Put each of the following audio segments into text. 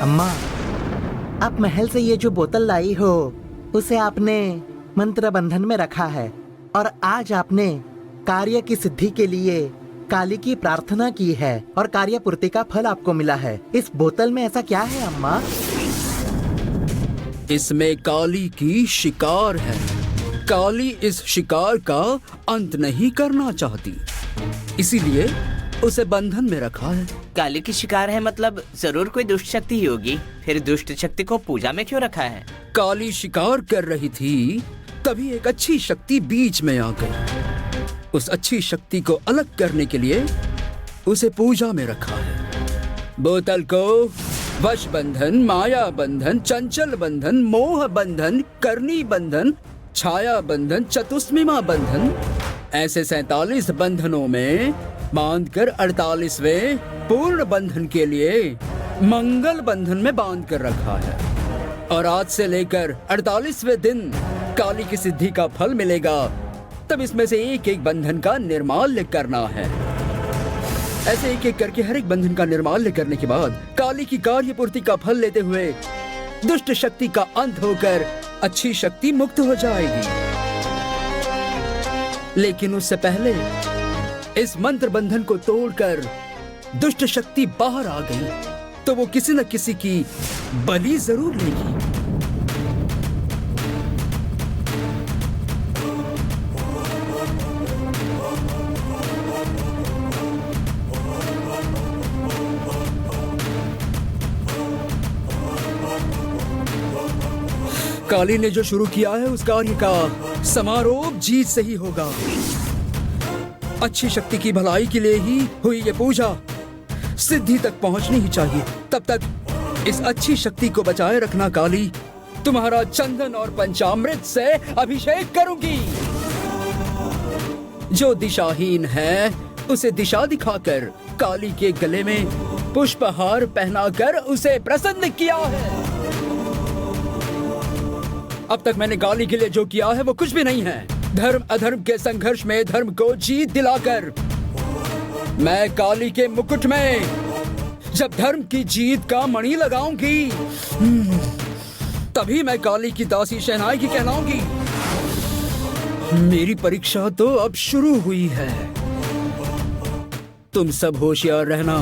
अम्मा, आप महल से ये जो बोतल लाई हो उसे आपने मंत्र बंधन में रखा है और आज आपने कार्य की सिद्धि के लिए काली की प्रार्थना की है और कार्य पूर्ति का फल आपको मिला है। इस बोतल में ऐसा क्या है अम्मा? इसमें काली की शिकार है। काली इस शिकार का अंत नहीं करना चाहती, इसीलिए उसे बंधन में रखा है। काली की शिकार है मतलब जरूर कोई दुष्ट शक्ति ही होगी। फिर दुष्ट शक्ति को पूजा में क्यों रखा है? काली शिकार कर रही थी, तभी एक अच्छी शक्ति बीच में आ गई। उस अच्छी शक्ति को अलग करने के लिए उसे पूजा में रखा है। बोतल को वश बंधन, माया बंधन, चंचल बंधन, मोह बंधन, करनी बंधन, छाया बंधन, चतुष्मिमा बंधन, ऐसे 47 बंधनों में बांधकर 48वें पूर्ण बंधन के लिए मंगल बंधन में बांध कर रखा है। और आज से लेकर 48वें दिन काली की सिद्धि का फल मिलेगा। तब इसमें से एक एक बंधन का निर्माल्य करना है। ऐसे एक एक करके हर एक बंधन का निर्माल्य करने के बाद काली की कार्य पूर्ति का फल लेते हुए दुष्ट शक्ति का अंत होकर अच्छी शक्ति मुक्त हो जाएगी। लेकिन उससे पहले इस मंत्र बंधन को तोड़कर दुष्ट शक्ति बाहर आ गई तो वो किसी न किसी की बलि जरूर लेगी। काली ने जो शुरू किया है उस कार्य का समारोह जीत से ही होगा। अच्छी शक्ति की भलाई के लिए ही हुई ये पूजा सिद्धि तक पहुंचनी ही चाहिए। तब तक इस अच्छी शक्ति को बचाए रखना काली। तुम्हारा चंदन और पंचामृत से अभिषेक करूंगी। जो दिशाहीन है उसे दिशा दिखाकर काली के गले में पुष्पहार पहनाकर उसे प्रसन्न किया है। अब तक मैंने काली के लिए जो किया है वो कुछ भी नहीं है। धर्म अधर्म के संघर्ष में धर्म को जीत दिलाकर मैं काली के मुकुट में जब धर्म की जीत का मणि लगाऊंगी तभी मैं काली की दासी शहनाई की कहलाऊंगी। मेरी परीक्षा तो अब शुरू हुई है। तुम सब होशियार रहना।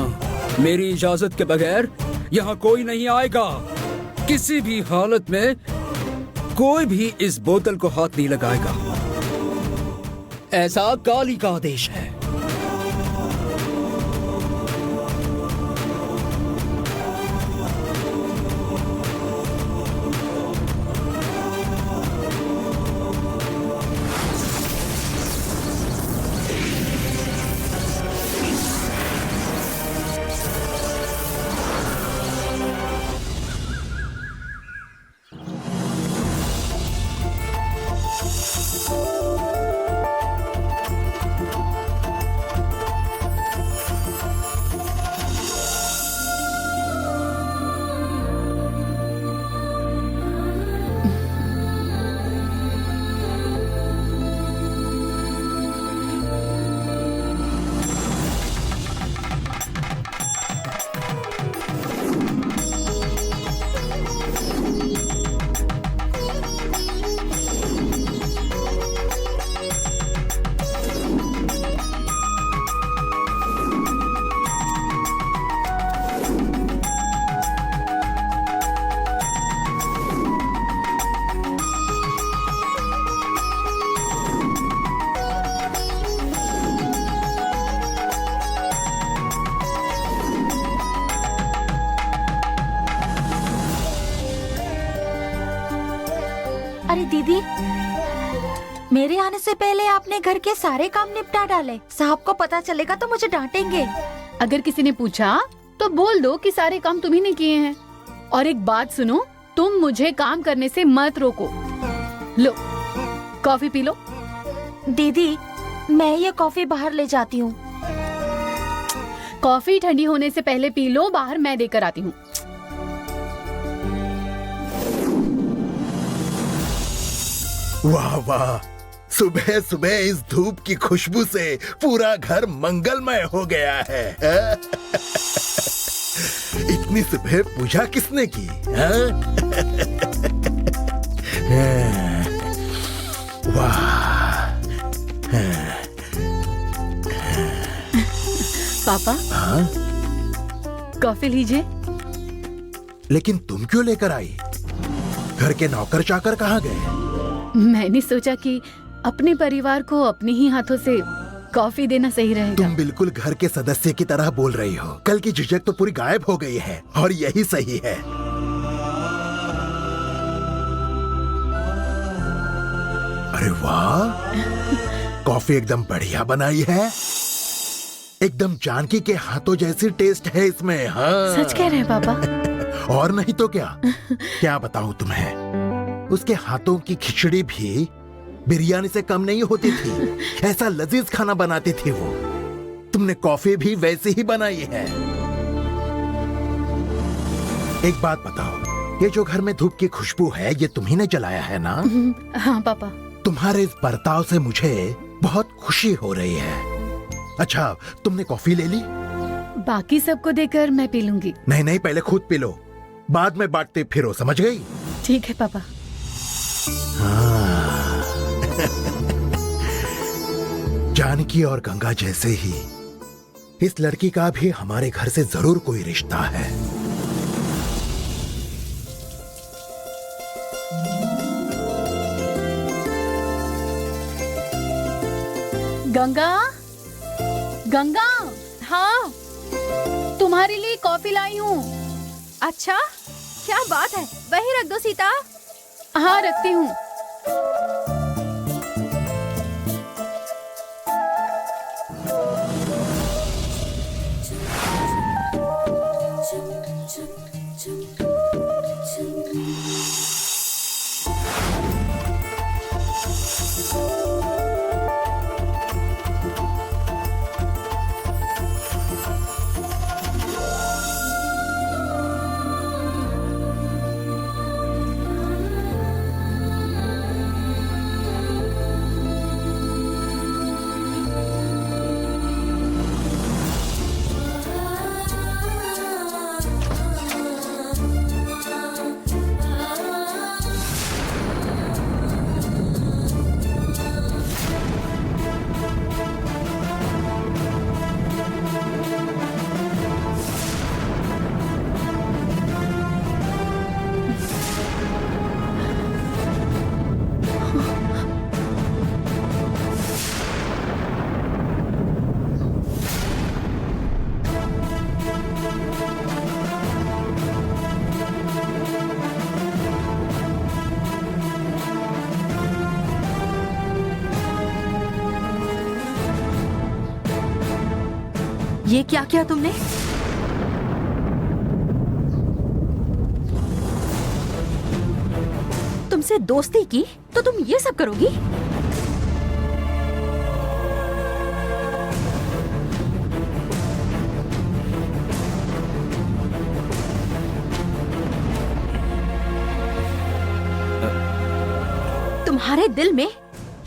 मेरी इजाजत के बगैर यहाँ कोई नहीं आएगा। किसी भी हालत में कोई भी इस बोतल को हाथ नहीं लगाएगा। ऐसा काली का आदेश है। अरे दीदी, मेरे आने से पहले आपने घर के सारे काम निपटा डाले। साहब को पता चलेगा तो मुझे डांटेंगे। अगर किसी ने पूछा तो बोल दो कि सारे काम तुम्ही ने किए हैं। और एक बात सुनो, तुम मुझे काम करने से मत रोको। लो, कॉफी पी लो। दीदी, मैं ये कॉफी बाहर ले जाती हूँ। कॉफी ठंडी होने से पहले पी लो, बाहर मैं देकर आती हूँ। वाह वाह, सुबह सुबह इस धूप की खुशबू से पूरा घर मंगलमय हो गया है। इतना इतनी सुबह पूजा किसने की? हाँ? वाह। पापा, हाँ? कॉफी लीजिए। लेकिन तुम क्यों लेकर आई? घर के नौकर चाकर कहाँ गए? मैंने सोचा कि अपने परिवार को अपने ही हाथों से कॉफी देना सही रहेगा। तुम बिल्कुल घर के सदस्य की तरह बोल रही हो। कल की झिझक तो पूरी गायब हो गई है और यही सही है। अरे वाह, कॉफी एकदम बढ़िया बनाई है। एकदम जानकी के हाथों जैसी टेस्ट है इसमें। हाँ। सच कह रहे हैं पापा? और नहीं तो क्या। क्या बताऊं तुम्हें, उसके हाथों की खिचड़ी भी बिरयानी से कम नहीं होती थी। ऐसा लजीज खाना बनाती थी वो। तुमने कॉफी भी वैसे ही बनाई है। एक बात बताओ, ये जो घर में धूप की खुशबू है, ये तुम्ही ने जलाया है ना? हाँ पापा। तुम्हारे इस बर्ताव से मुझे बहुत खुशी हो रही है। अच्छा, तुमने कॉफी ले ली? बाकी सबको देकर मैं पी लूंगी। नहीं नहीं, पहले खुद पी लो, बाद में बांटते फिरो, समझ गई? ठीक है पापा। हाँ। जानकी और गंगा जैसे ही इस लड़की का भी हमारे घर से जरूर कोई रिश्ता है। गंगा, गंगा, हाँ। तुम्हारे लिए कॉफी लाई हूँ। अच्छा, क्या बात है? वही रख दो सीता। हाँ, रखती हूँ। ये क्या किया तुमने? तुमसे दोस्ती की तो तुम ये सब करोगी? तुम्हारे दिल में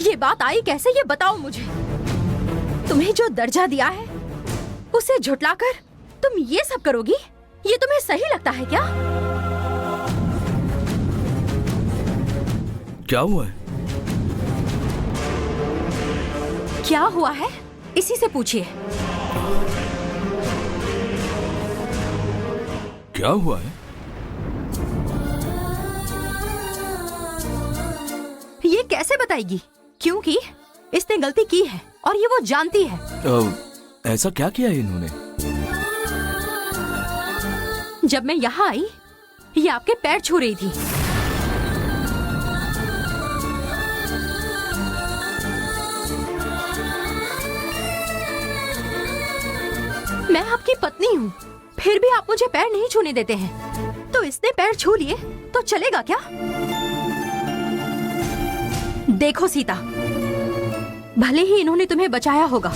ये बात आई कैसे, ये बताओ मुझे। तुम्हें जो दर्जा दिया है उसे झुटलाकर तुम ये सब करोगी? ये तुम्हें सही लगता है क्या? क्या हुआ है? क्या हुआ है इसी से पूछिए। क्या हुआ है? ये कैसे बताएगी? क्योंकि इसने गलती की है और ये वो जानती है। ऐसा क्या किया है इन्होंने? जब मैं यहाँ आई, ये आपके पैर छू रही थी। मैं आपकी पत्नी हूँ, फिर भी आप मुझे पैर नहीं छूने देते हैं। तो इसने पैर छू लिए तो चलेगा क्या? देखो सीता, भले ही इन्होंने तुम्हें बचाया होगा,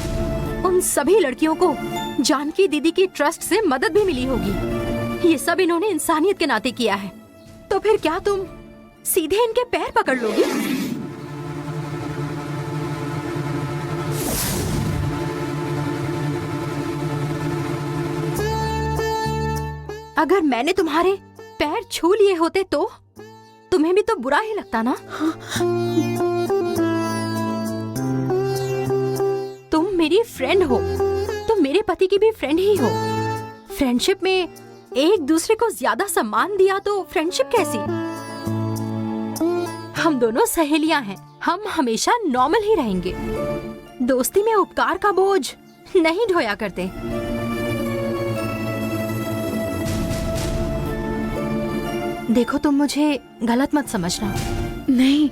उन सभी लड़कियों को जानकी दीदी की ट्रस्ट से मदद भी मिली होगी। ये सब इन्होंने इंसानियत के नाते किया है। तो फिर क्या तुम सीधे इनके पैर पकड़ लोगी? अगर मैंने तुम्हारे पैर छू लिए होते तो तुम्हें भी तो बुरा ही लगता ना। तुम मेरी फ्रेंड हो, तुम मेरे पति की भी फ्रेंड ही हो। फ्रेंडशिप में एक दूसरे को ज्यादा सम्मान दिया तो फ्रेंडशिप कैसी? हम दोनों सहेलियां हैं, हम हमेशा नॉर्मल ही रहेंगे। दोस्ती में उपकार का बोझ नहीं ढोया करते। देखो, तुम मुझे गलत मत समझना। नहीं,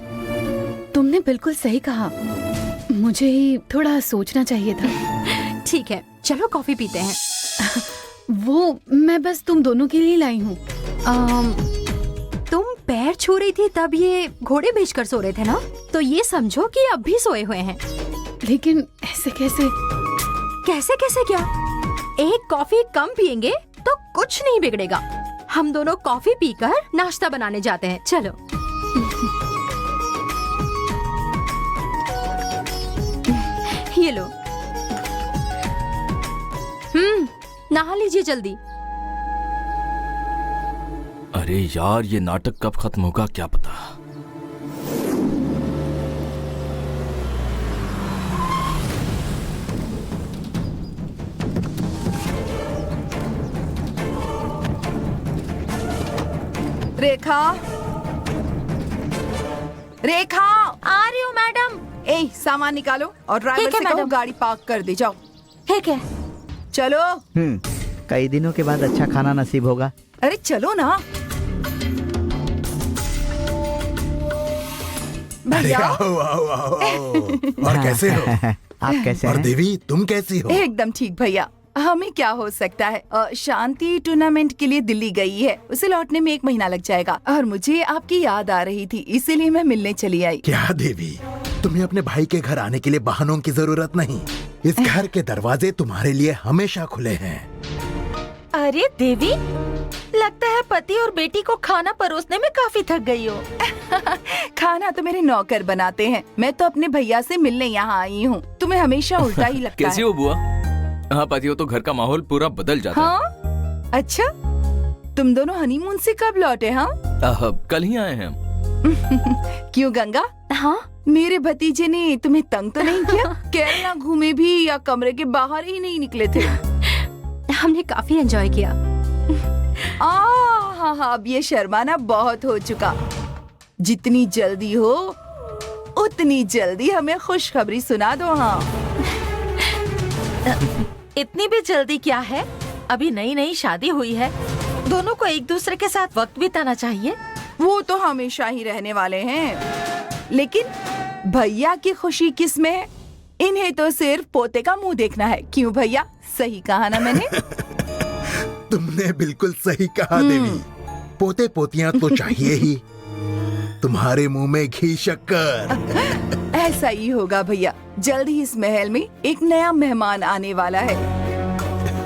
तुमने बिल्कुल सही कहा। मुझे ही थोड़ा सोचना चाहिए था। ठीक है, चलो कॉफी पीते हैं। वो मैं बस तुम दोनों के लिए लाई हूँ। तुम पैर छू रही थी तब ये घोड़े बेचकर सो रहे थे ना, तो ये समझो कि अब भी सोए हुए हैं। लेकिन ऐसे कैसे? कैसे कैसे क्या? एक कॉफी कम पियेंगे तो कुछ नहीं बिगड़ेगा। हम दोनों कॉफी पीकर नाश्ता बनाने जाते हैं। चलो। ये लो। नहा लीजिए जल्दी। अरे यार, ये नाटक कब खत्म होगा क्या पता। रेखा, रेखा, आ रही हूँ मैडम। ए सामान निकालो और ड्राइवर ठीक है, से कहो मैडम। गाड़ी पार्क कर दे। जाओ। ठीक है। चलो। कई दिनों के बाद अच्छा खाना नसीब होगा। अरे चलो ना। अरे भैया, आओ आओ आओ आओ। और कैसे हो? आप कैसे और हैं? देवी, तुम कैसी हो? एकदम ठीक भैया। हमें क्या हो सकता है। शांति टूर्नामेंट के लिए दिल्ली गई है, उसे लौटने में 1 महीना लग जाएगा और मुझे आपकी याद आ रही थी, इसीलिए मैं मिलने चली आई। क्या देवी, तुम्हें अपने भाई के घर आने के लिए बहानों की जरूरत नहीं। इस घर के दरवाजे तुम्हारे लिए हमेशा खुले हैं। अरे देवी, लगता है पति और बेटी को खाना परोसने में काफी थक गई हो। खाना तो मेरे नौकर बनाते हैं, मैं तो अपने भैया से मिलने यहाँ आई हूँ। तुम्हें हमेशा उल्टा ही लगता कैसी है। हो बुआ? हाँ, पति हो तो घर का माहौल पूरा बदल जाता हाँ? अच्छा, तुम दोनों हनीमून से कब लौटे? हाँ, है। कल ही आए हैं हम। क्यों गंगा? हाँ, मेरे भतीजे ने तुम्हें तंग तो नहीं किया? केरला घूमे भी या कमरे के बाहर ही नहीं निकले थे? हमने काफी एंजॉय किया। हाँ हाँ, अब ये शर्माना बहुत हो चुका। जितनी जल्दी हो उतनी जल्दी हमें खुशखबरी सुना दो। हाँ, इतनी भी जल्दी क्या है, अभी नई नई शादी हुई है। दोनों को एक दूसरे के साथ वक्त बिताना चाहिए। वो तो हमेशा ही रहने वाले हैं, लेकिन भैया की खुशी किस में है? इन्हें तो सिर्फ पोते का मुंह देखना है। क्यों भैया, सही कहा ना मैंने? तुमने बिल्कुल सही कहा देवी। पोते पोतियां तो चाहिए ही। तुम्हारे मुंह में घी शक्कर। ऐसा ही होगा भैया। जल्द ही इस महल में एक नया मेहमान आने वाला है।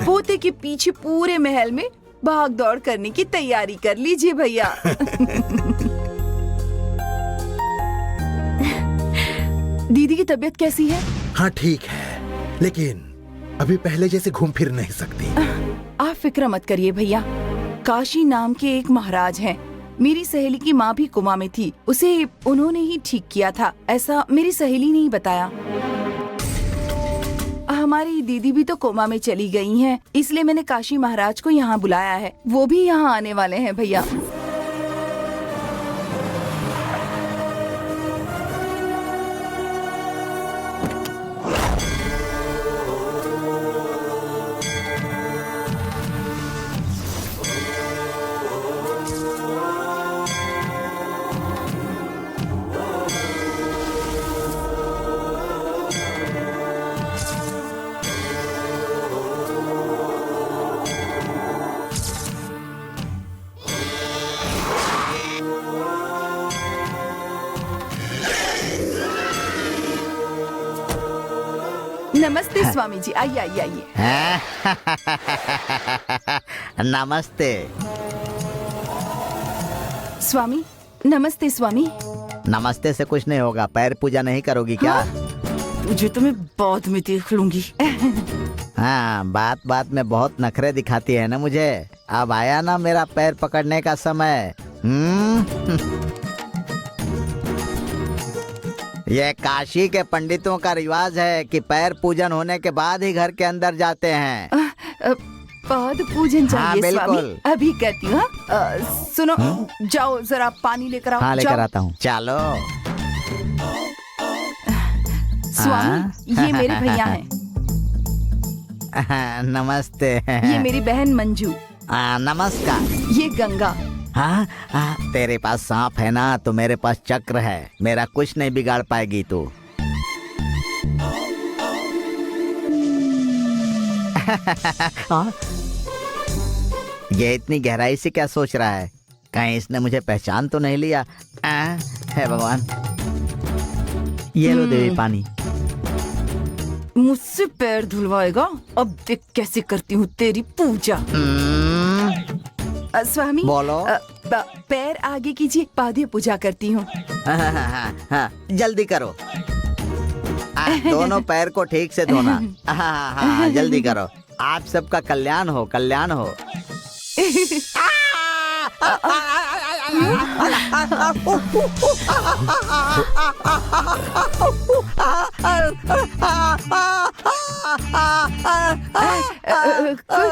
पोते के पीछे पूरे महल में भाग दौड़ करने की तैयारी कर लीजिए भैया। दीदी की तबीयत कैसी है? हाँ ठीक है, लेकिन अभी पहले जैसे घूम फिर नहीं सकती। आप फिक्र मत करिए भैया। काशी नाम के एक महाराज हैं। मेरी सहेली की माँ भी कोमा में थी, उसे उन्होंने ही ठीक किया था। ऐसा मेरी सहेली ने ही बताया। हमारी दीदी भी तो कोमा में चली गई हैं, इसलिए मैंने काशी महाराज को यहाँ बुलाया है। वो भी यहाँ आने वाले हैं भैया। नमस्ते स्वामी जी, आइए आइए आइए। नमस्ते। स्वामी, नमस्ते स्वामी। नमस्ते से कुछ नहीं होगा। पैर पूजा नहीं करोगी क्या? तुझे तो मैं बाद में देख लूंगी। हाँ, बात बात में बहुत नखरे दिखाती है ना मुझे। अब आया ना मेरा पैर पकड़ने का समय। ये काशी के पंडितों का रिवाज है कि पैर पूजन होने के बाद ही घर के अंदर जाते हैं। पाद पूजन हाँ, चाहिए स्वामी। बिल्कुल। अभी करती हूँ। सुनो, जाओ जरा पानी लेकर आओ। हाँ, लेकर जाओ। आता हूँ। चलो। स्वामी, ये मेरे भैया हैं। नमस्ते। ये मेरी बहन मंजू। नमस्कार। ये गंगा। हाँ, तेरे पास सांप है ना, तो मेरे पास चक्र है। मेरा कुछ नहीं बिगाड़ पाएगी तू। ये इतनी गहराई से क्या सोच रहा है? कहीं इसने मुझे पहचान तो नहीं लिया? हे भगवान। ये लो देवी पानी। मुझसे पैर धुलवाएगा? अब देख कैसे करती हूँ तेरी पूजा। स्वामी बोलो। पैर आगे कीजिए, पादे पूजा करती हूँ। हाँ, जल्दी करो। दोनों पैर को ठीक से धोना। हाँ, जल्दी करो। आप सबका कल्याण हो, कल्याण हो।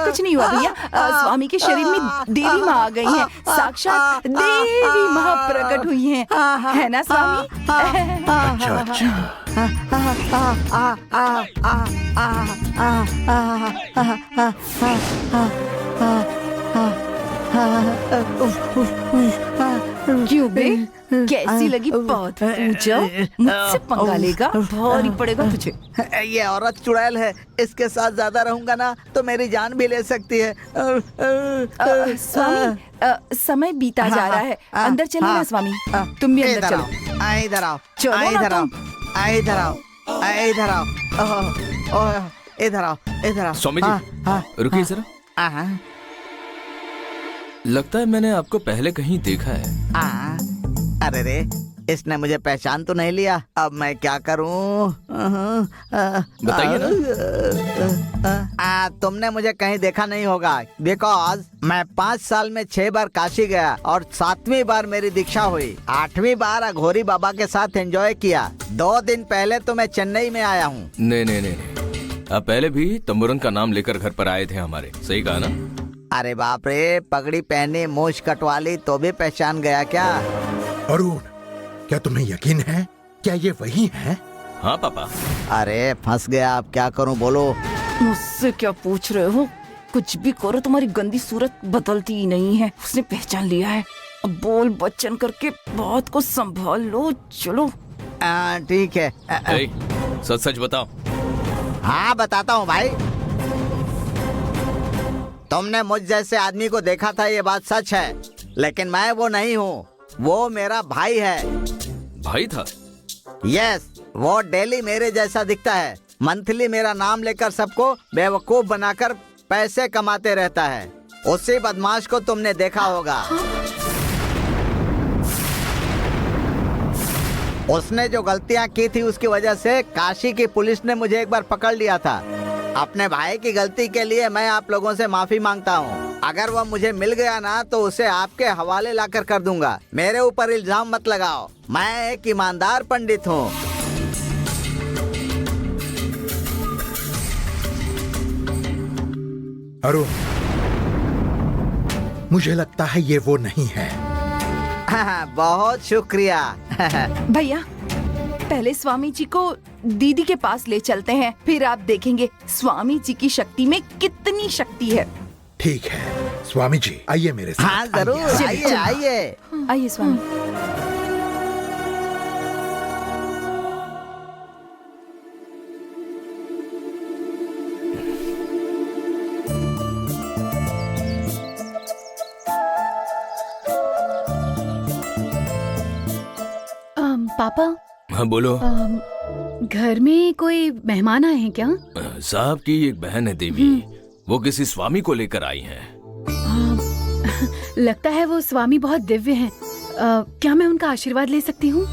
कुछ नहीं हुआ भैया। स्वामी के शरीर में देवी माँ आ गई हैं। साक्षात देवी माँ प्रकट हुई हैं, है ना स्वामी? अच्छा अच्छा। क्यों बे, कैसी लगी पाद पूजा? मुझसे पंगा लेगा, भारी पड़ेगा तुझे। ये औरत चुड़ैल है, इसके साथ ज्यादा रहूंगा ना तो मेरी जान भी ले सकती है। स्वामी, समय बीता जा रहा है। अंदर चलिए ना स्वामी। तुम भी अंदर चलो। इधर आओ, चलो ना इधर आओ, तुम। इधर आओ, इधर आओ, इधर आओ, इधर आओ। स्वामी जी, रुकिए जरा। लगता है मैंने आपको पहले कहीं देखा है। अरे रे, इसने मुझे पहचान तो नहीं लिया। अब मैं क्या करूं? बताइए ना। तुमने मुझे कहीं देखा नहीं होगा, बिकॉज मैं 5 साल में 6 बार काशी गया और 7वीं बार मेरी दीक्षा हुई। 8वीं बार अघोरी बाबा के साथ एंजॉय किया। 2 दिन पहले तो मैं चेन्नई में आया हूँ। नहीं, आप पहले भी तंबुरन का नाम लेकर घर पर आए थे हमारे, सही कहा ना? अरे बाप रे, पगड़ी पहनी, मूछ कटवा ली तो भी पहचान गया क्या? अरुण, क्या तुम्हें यकीन है? क्या ये वही है? हाँ पापा। अरे फंस गया, अब क्या करूं, बोलो। मुझसे क्या पूछ रहे हो? कुछ भी करो, तुम्हारी गंदी सूरत बदलती ही नहीं है। उसने पहचान लिया है। अब बोल बच्चन करके बात को संभाल लो। चलो। ठीक है। सच सच बताओ। हाँ, बताता हूँ भाई। तुमने मुझ जैसे आदमी को देखा था, ये बात सच है, लेकिन मैं वो नहीं हूँ। वो मेरा भाई है। भाई था? यस, वो डेली मेरे जैसा दिखता है। मंथली मेरा नाम लेकर सबको बेवकूफ बनाकर पैसे कमाते रहता है। उसी बदमाश को तुमने देखा होगा। उसने जो गलतियां की थी उसकी वजह से काशी की पुलिस ने मुझे एक बार पकड़ लिया था। अपने भाई की गलती के लिए मैं आप लोगों से माफी मांगता हूँ। अगर वह मुझे मिल गया ना तो उसे आपके हवाले लाकर कर दूंगा। मेरे ऊपर इल्जाम मत लगाओ, मैं एक ईमानदार पंडित हूँ। अरुण, मुझे लगता है ये वो नहीं है। बहुत शुक्रिया। भैया, पहले स्वामी जी को दीदी के पास ले चलते हैं, फिर आप देखेंगे स्वामी जी की शक्ति में कितनी शक्ति है। ठीक है स्वामी जी, आइए मेरे साथ। हाँ जरूर, आइए आइए आइए स्वामी। पापा। हाँ बोलो। घर में कोई मेहमान आए हैं क्या? साहब की एक बहन है देवी, वो किसी स्वामी को लेकर आई हैं। लगता है वो स्वामी बहुत दिव्य हैं। क्या मैं उनका आशीर्वाद ले सकती हूँ?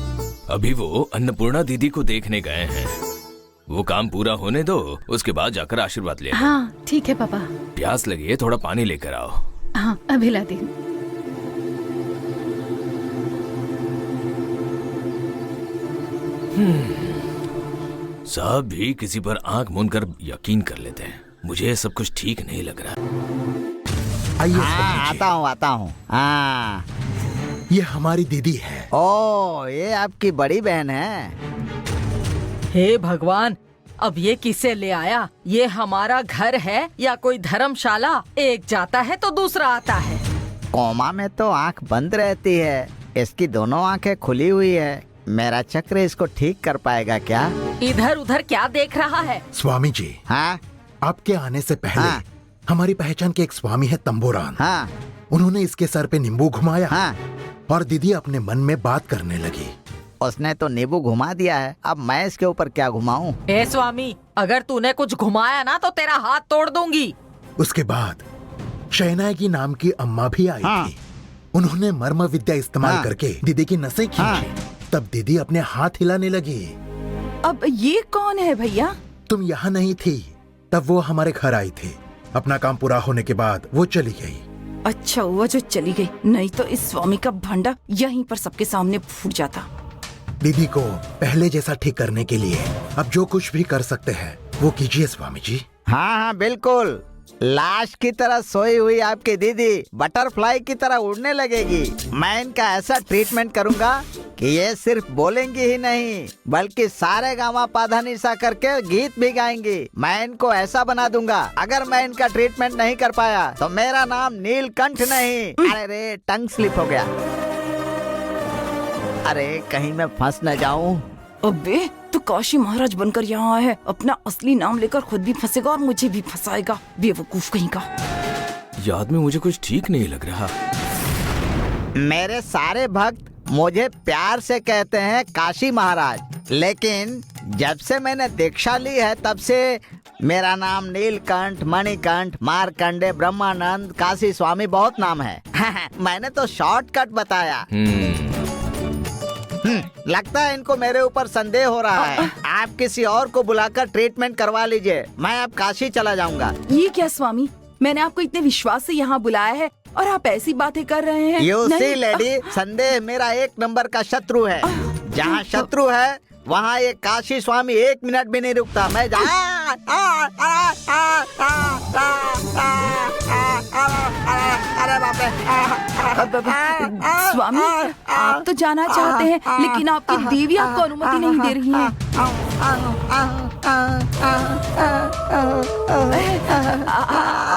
अभी वो अन्नपूर्णा दीदी को देखने गए हैं। वो काम पूरा होने दो, उसके बाद जाकर आशीर्वाद ले। हाँ ठीक है पापा। प्यास लगी है, थोड़ा पानी लेकर आओ। हाँ अभी लाती हूँ। सब भी किसी पर आंख मूंद कर यकीन कर लेते हैं। मुझे ये सब कुछ ठीक नहीं लग रहा। आइए हाँ, स्वामी जी। आता हूँ। हाँ। ये हमारी दीदी है। ओ, ये आपकी बड़ी बहन है। हे भगवान, अब ये किसे ले आया? ये हमारा घर है या कोई धर्मशाला? एक जाता है तो दूसरा आता है। कोमा में तो आंख बंद रहती है, इसकी दोनों आंखें खुली हुई है। मेरा चक्र इसको ठीक कर पाएगा क्या? इधर उधर क्या देख रहा है? स्वामी जी, हाँ आपके आने से पहले हाँ। हमारी पहचान के एक स्वामी है तंबोरान। हाँ उन्होंने इसके सर पे नींबू घुमाया हाँ। और दीदी अपने मन में बात करने लगी। उसने तो नींबू घुमा दिया है, अब मैं इसके ऊपर क्या घुमाऊं? ए स्वामी, अगर तूने कुछ घुमाया ना तो तेरा हाथ तोड़ दूंगी। उसके बाद शहनाई नाम की अम्मा भी आई हाँ। थी। उन्होंने मर्म विद्या इस्तेमाल हाँ। करके दीदी की नसें खींची। हाँ। तब दीदी अपने हाथ हिलाने लगी। अब ये कौन है भैया? तुम यहाँ नहीं थी, तब वो हमारे घर आई थी। अपना काम पूरा होने के बाद वो चली गई। अच्छा हुआ जो चली गई, नहीं तो इस स्वामी का भंडा यहीं पर सबके सामने फूट जाता। दीदी को पहले जैसा ठीक करने के लिए अब जो कुछ भी कर सकते हैं वो कीजिए स्वामी जी। हाँ हाँ बिल्कुल। लाश की तरह सोई हुई आपकी दीदी बटरफ्लाई की तरह उड़ने लगेगी। मैं इनका ऐसा ट्रीटमेंट करूंगा कि ये सिर्फ बोलेंगी ही नहीं बल्कि सारे गामा पाधा निशा करके गीत भी गाएंगी। मैं इनको ऐसा बना दूंगा, अगर मैं इनका ट्रीटमेंट नहीं कर पाया तो मेरा नाम नीलकंठ नहीं। अरे रे, टंग स्लिप हो गया। अरे कहीं मैं फंस न जाऊं। अबे तू काशी महाराज बनकर यहाँ आया है, अपना असली नाम लेकर खुद भी फंसेगा और मुझे भी फंसाएगा, बेवकूफ कहीं का। याद में मुझे कुछ ठीक नहीं लग रहा। मेरे सारे भक्त मुझे प्यार से कहते हैं काशी महाराज, लेकिन जब से मैंने दीक्षा ली है तब से मेरा नाम नीलकंठ, मणिकंठ, मारकंडे, ब्रह्मानंद, काशी स्वामी बहुत नाम है। मैंने तो शॉर्टकट बताया। लगता है इनको मेरे ऊपर संदेह हो रहा है। आप किसी और को बुलाकर ट्रीटमेंट करवा लीजिए, मैं अब काशी चला जाऊंगा। ये क्या स्वामी, मैंने आपको इतने विश्वास से यहाँ बुलाया है और आप ऐसी बातें कर रहे हैं। यू नहीं, सी लेडी, संदेह मेरा 1 नंबर का शत्रु है। जहाँ शत्रु है वहाँ ये काशी स्वामी 1 मिनट भी नहीं रुकता। मैं अरे बाप रे। स्वामी आप तो जाना चाहते हैं, लेकिन आपकी देवी आपको अनुमति नहीं दे रही है।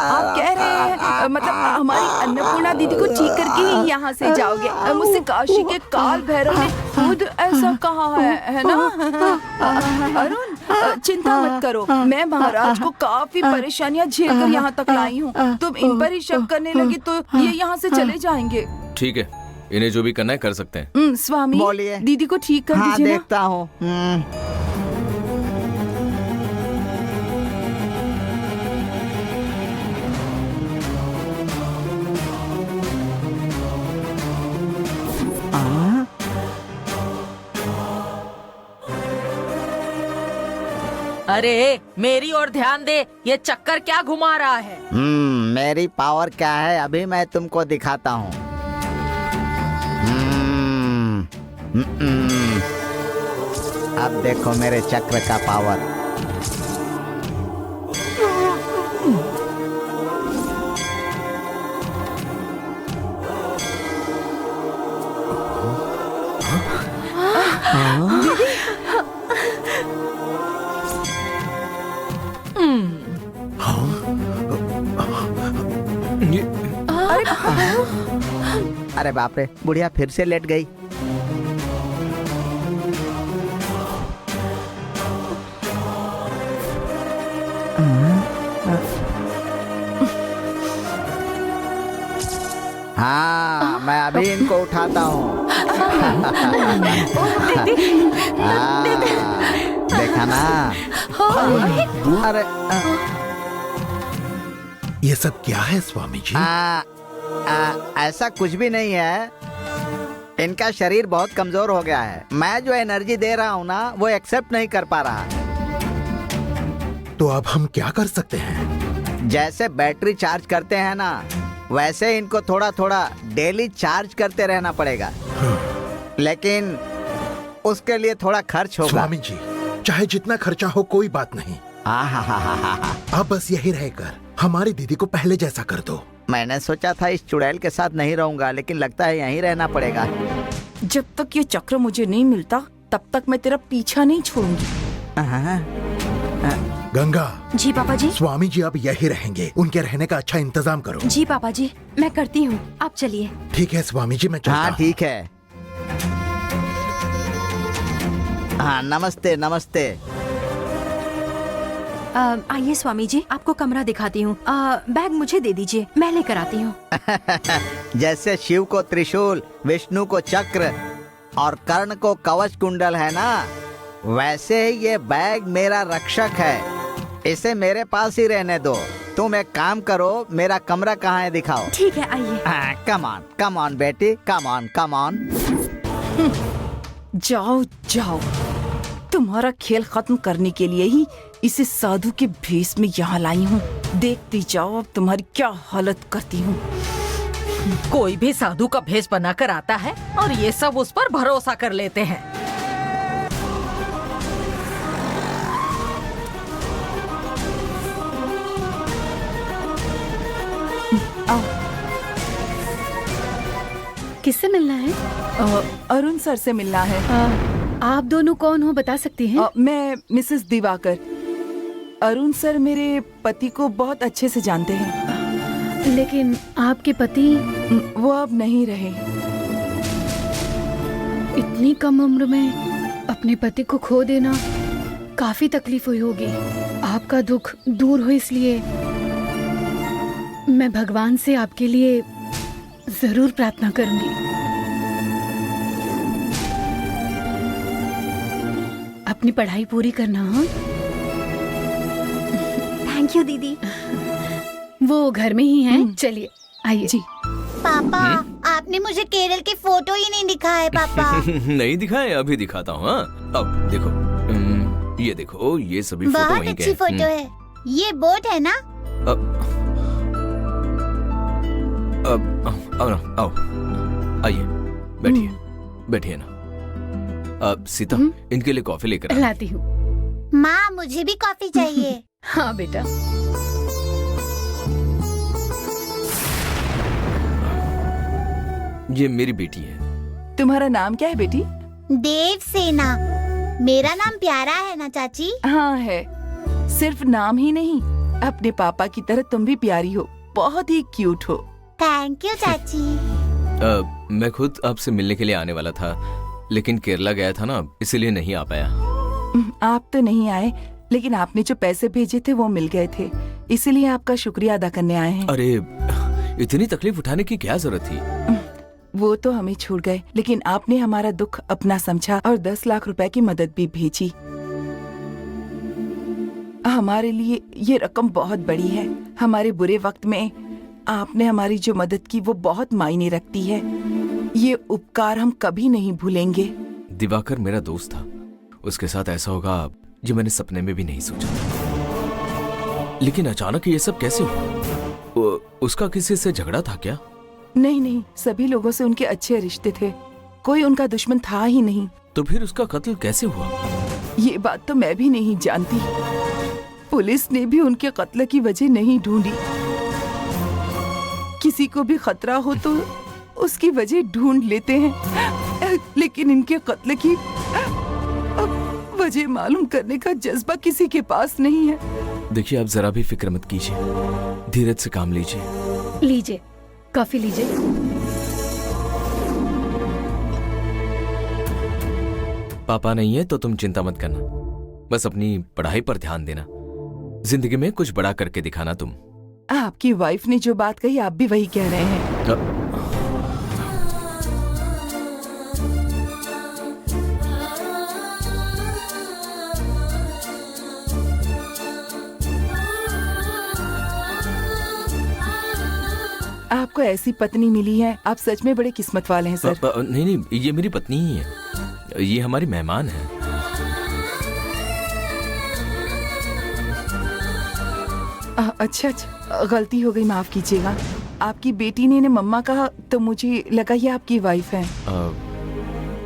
आप कह रहे हैं मतलब हमारी अन्नपूर्णा दीदी को ठीक करके ही यहाँ से जाओगे? मुझसे काशी के काल भैरव ने खुद ऐसा कहा है ना? अरुण चिंता मत करो, मैं महाराज को काफी परेशानियाँ झेलकर यहाँ तक लाई हूँ। तुम इन पर ही शक करने लगे तो ये यहाँ से चले जाएंगे। ठीक है, इन्हें जो भी करना है कर सकते हैं। स्वामी बोलिए। दीदी को ठीक कर हाँ, दीजिए ना। देखता हूँ। अरे मेरी ओर ध्यान दे, ये चक्कर क्या घुमा रहा है? मेरी पावर क्या है अभी मैं तुमको दिखाता हूँ। अब देखो मेरे चक्र का पावर। अरे बाप रे, बुढ़िया फिर से लेट गई। हाँ, मैं अभी इनको उठाता हूँ। देखा ना? अरे ये सब क्या है स्वामी जी? ऐसा कुछ भी नहीं है। इनका शरीर बहुत कमजोर हो गया है। मैं जो एनर्जी दे रहा हूँ ना वो एक्सेप्ट नहीं कर पा रहा। तो अब हम क्या कर सकते हैं? जैसे बैटरी चार्ज करते हैं ना, वैसे इनको थोड़ा थोड़ा डेली चार्ज करते रहना पड़ेगा। लेकिन उसके लिए थोड़ा खर्च होगा। स्वामी जी, चाहे जितना खर्चा हो कोई बात नहीं। अब बस यही रहकर हमारी दीदी को पहले जैसा कर दो। मैंने सोचा था इस चुड़ैल के साथ नहीं रहूंगा, लेकिन लगता है यहीं रहना पड़ेगा। जब तक ये चक्र मुझे नहीं मिलता तब तक मैं तेरा पीछा नहीं छोड़ूंगी। गंगा। जी पापा जी। स्वामी जी अब यही रहेंगे, उनके रहने का अच्छा इंतजाम करो। जी पापा जी, मैं करती हूँ, आप चलिए। ठीक है स्वामी जी, मैं चलता हूँ। हाँ ठीक है। हाँ नमस्ते नमस्ते। आइए स्वामी जी, आपको कमरा दिखाती हूँ। बैग मुझे दे दीजिए, मैं लेकर आती हूँ। जैसे शिव को त्रिशूल, विष्णु को चक्र और कर्ण को कवच कुंडल है ना, वैसे ही ये बैग मेरा रक्षक है। इसे मेरे पास ही रहने दो। तुम एक काम करो, मेरा कमरा कहाँ है दिखाओ। ठीक है, आइए। कम ऑन बेटी, कम ऑन। जाओ जाओ, तुम्हारा खेल खत्म करने के लिए ही इसे साधु के भेष में यहाँ लाई हूँ। देखती जाओ अब तुम्हारी क्या हालत करती हूँ। कोई भी साधु का भेष बनाकर आता है और ये सब उस पर भरोसा कर लेते हैं। किससे मिलना है? अरुण सर से मिलना है। आप दोनों कौन हो, बता सकती हैं? मैं मिसेस दिवाकर। अरुण सर मेरे पति को बहुत अच्छे से जानते हैं। लेकिन आपके पति? वो अब नहीं रहे। इतनी कम उम्र में अपने पति को खो देना काफी तकलीफ हुई होगी। आपका दुख दूर हो, इसलिए मैं भगवान से आपके लिए जरूर प्रार्थना करूंगी। अपनी पढ़ाई पूरी करना। हाँ, थैंक यू दीदी। वो घर में ही हैं। चलिए आइए। जी। पापा, आपने मुझे केरल की फोटो ही नहीं दिखाए पापा। नहीं दिखाए, अभी दिखाता हूँ। अब देखो, ये देखो, ये सभी फोटो बहुत वहीं के अच्छी फोटो है। ये बोट है ना? आओ, आइए, बैठिए ना। अब सीता, इनके लिए कॉफी लेकर लाती हूँ। माँ, मुझे भी कॉफी चाहिए। हाँ बेटा। ये मेरी बेटी है। तुम्हारा नाम क्या है बेटी? देवसेना। मेरा नाम प्यारा है ना चाची? हाँ है। सिर्फ नाम ही नहीं, अपने पापा की तरह तुम भी प्यारी हो, बहुत ही क्यूट हो। थैंक यू चाची। मैं खुद आपसे मिलने के लिए आने वाला था, लेकिन केरला गया था ना, इसीलिए नहीं आ पाया। आप तो नहीं आए, लेकिन आपने जो पैसे भेजे थे वो मिल गए थे, इसीलिए आपका शुक्रिया अदा करने आए हैं। अरे, इतनी तकलीफ उठाने की क्या जरूरत थी? वो तो हमें छूट गए, लेकिन आपने हमारा दुख अपना समझा और 10 लाख रुपए की मदद भी भेजी। हमारे लिए ये रकम बहुत बड़ी है। हमारे बुरे वक्त में आपने हमारी जो मदद की वो बहुत मायने रखती है। ये उपकार हम कभी नहीं भूलेंगे। दिवाकर मेरा दोस्त था, उसके साथ ऐसा होगा ये मैंने सपने में भी नहीं सोचा था। लेकिन अचानक ये सब कैसे हुआ? उसका किसी से झगड़ा था क्या? नहीं, सभी लोगों से उनके अच्छे रिश्ते थे, कोई उनका दुश्मन था ही नहीं। तो फिर उसका कत्ल कैसे हुआ? ये बात तो मैं भी नहीं जानती। पुलिस ने भी उनके कत्ल की वजह नहीं ढूंढी। किसी को भी खतरा हो तो उसकी वजह ढूंढ लेते हैं, लेकिन इनके कत्ल की वजह मालूम करने का जज्बा किसी के पास नहीं है। देखिए, आप जरा भी फिक्र मत कीजिए, धीरज से काम लीजिए। लीजिए, कॉफी लीजिए। पापा नहीं है तो तुम चिंता मत करना, बस अपनी पढ़ाई पर ध्यान देना। जिंदगी में कुछ बड़ा करके दिखाना तुम। आपकी वाइफ ने जो बात कही आप भी वही कह रहे हैं। आपको ऐसी पत्नी मिली है, आप सच में बड़े किस्मत वाले हैं सर। नहीं, ये मेरी पत्नी ही है, ये हमारी मेहमान है। अच्छा अच्छा, गलती हो गई, माफ कीजिएगा। आपकी बेटी ने मम्मा कहा तो मुझे लगा ये आपकी वाइफ है।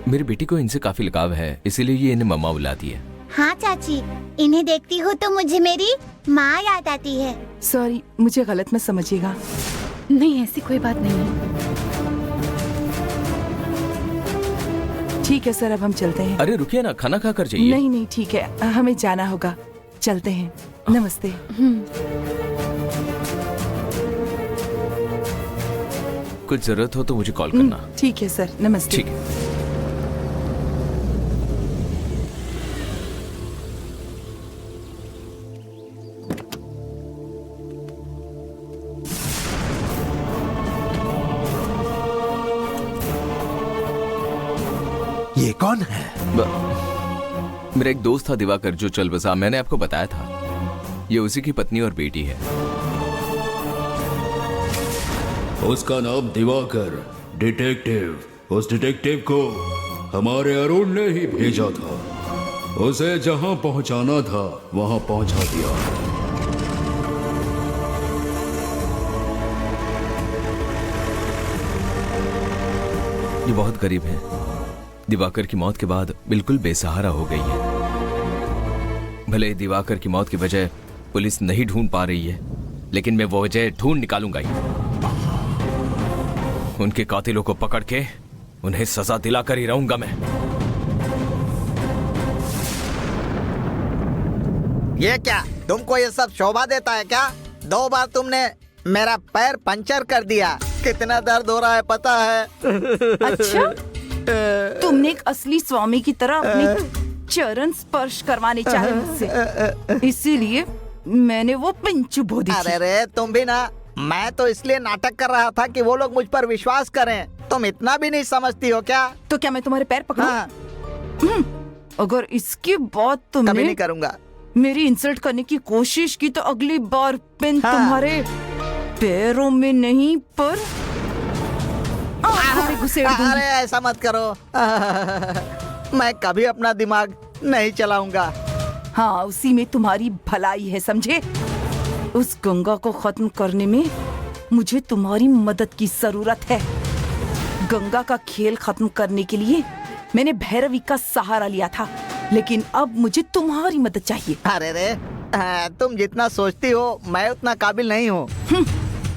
मेरी बेटी को इनसे काफी लगाव है, इसीलिए ये इन्हें मम्मा बुलाती है। हाँ चाची, इन्हें देखती हूँ तो मुझे मेरी माँ याद आती है। सॉरी, मुझे गलत मत समझिएगा। नहीं, ऐसी कोई बात नहीं है। ठीक है सर, अब हम चलते हैं। अरे रुकिए ना, खाना खा कर जाइए। नहीं नहीं, ठीक है, हमें जाना होगा, चलते हैं। नमस्ते। कुछ जरूरत हो तो मुझे कॉल करना। ठीक है सर, नमस्ते। ठीक है। ये कौन है? मेरा एक दोस्त था दिवाकर, जो चल बसा, मैंने आपको बताया था। ये उसी की पत्नी और बेटी है। उसका नाम दिवाकर, डिटेक्टिव। उस डिटेक्टिव को हमारे अरुण ने ही भेजा था। उसे जहां पहुंचाना था वहां पहुंचा दिया। ये बहुत गरीब है। दिवाकर की मौत के बाद बिल्कुल बेसहारा हो गई है। भले ही दिवाकर की मौत की वजह पुलिस नहीं ढूंढ पा रही है, लेकिन मैं वो वजह ढूंढ निकालूंगा ही। उनके कातिलों को पकड़ के उन्हें सजा दिलाकर ही रहूंगा मैं। ये क्या, तुमको ये सब शोभा देता है क्या? 2 बार तुमने मेरा पैर पंचर कर दिया। कितना दर्द हो रहा है पता है? अच्छा, तुमने एक असली स्वामी की तरह अपने चरण स्पर्श करवाने चाहे मुझसे, इसीलिए मैंने वो पिंच बो दी। अरे रे, तुम भी ना। मैं तो इसलिए नाटक कर रहा था कि वो लोग मुझ पर विश्वास करें। तुम इतना भी नहीं समझती हो क्या? तो क्या मैं तुम्हारे पैर पकड़ूं? हाँ। अगर इसके बाद तुमने कभी नहीं करूंगा। मेरी इंसल्ट करने की कोशिश की तो अगली बार पिन तुम्हारे पैरों में नहीं पर आंखों में घुसेड़ दूंगी। अरे ऐसा मत करो। मैं कभी अपना दिमाग नहीं चलाऊंगा। हाँ, उसी में तुम्हारी भलाई है, समझे? उस गंगा को खत्म करने में मुझे तुम्हारी मदद की जरूरत है। गंगा का खेल खत्म करने के लिए मैंने भैरवी का सहारा लिया था, लेकिन अब मुझे तुम्हारी मदद चाहिए। अरे रे, तुम जितना सोचती हो मैं उतना काबिल नहीं हूँ।